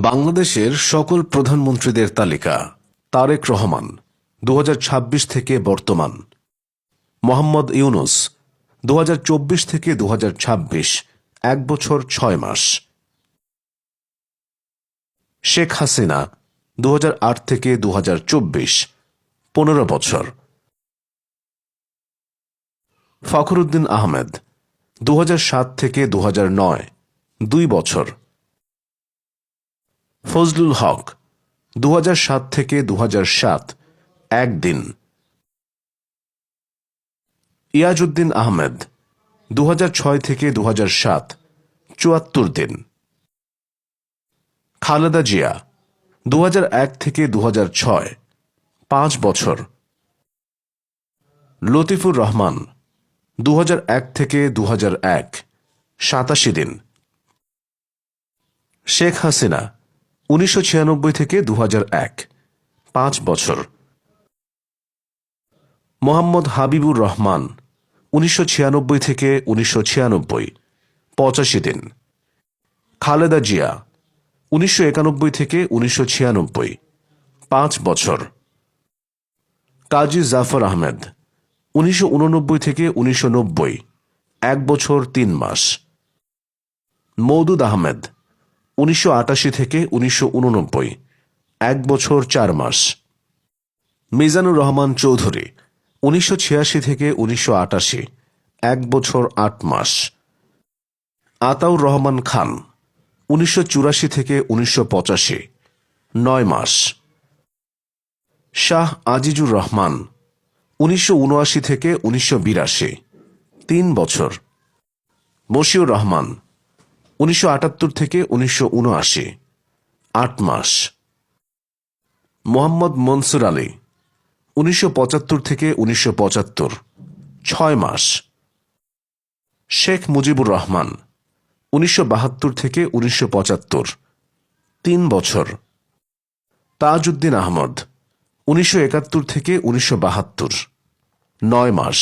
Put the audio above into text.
বাংলাদেশের সকল প্রধানমন্ত্রীদের তালিকা। তারেক রহমান 2026 থেকে বর্তমান। মোহাম্মদ ইউনুস 2024 থেকে 2026, 1 বছর 6 মাস। শেখ হাসিনা 2008 থেকে 2024, 15 বছর। ফখরুদ্দিন আহমেদ 2007 থেকে 2009, 2 বছর। ফজলুল হক 2007 থেকে 2007, 1 দিন। ইয়াজউদ্দিন আহমেদ 2006 থেকে 2007, 74 দিন। খালেদা জিয়া 2001 থেকে 2006, 5 বছর। লতিফুর রহমান 2001 থেকে 2001, 87 দিন। শেখ হাসিনা 1996 থেকে 2001, 5 বছর। মোহাম্মদ হাবিবুর রহমান 1996 থেকে 1996, 85 দিন। খালেদা জিয়া 1991 থেকে 1996, 5 বছর। কাজী জাফর আহমেদ 1989 থেকে 1990, 1 বছর 3 মাস। মওদুদ আহমেদ 1988 থেকে 1989, 1 বছর 4 মাস। মিজানুর রহমান চৌধুরী 1986 থেকে 1988, 1 বছর 8 মাস। আতাউর রহমান খান 1984 থেকে 1985, 9 মাস। শাহ আজিজুর রহমান 1979 থেকে 1982, 3 বছর। মশিউর রহমান 1978 থেকে 1979, 8 মাস। মোহাম্মদ মনসুর আলী 1975 থেকে 1975, 6 মাস। শেখ মুজিবুর রহমান 1972 থেকে 1975, 3 বছর। তাজউদ্দিন আহমদ 1971 থেকে 1972, 9 মাস।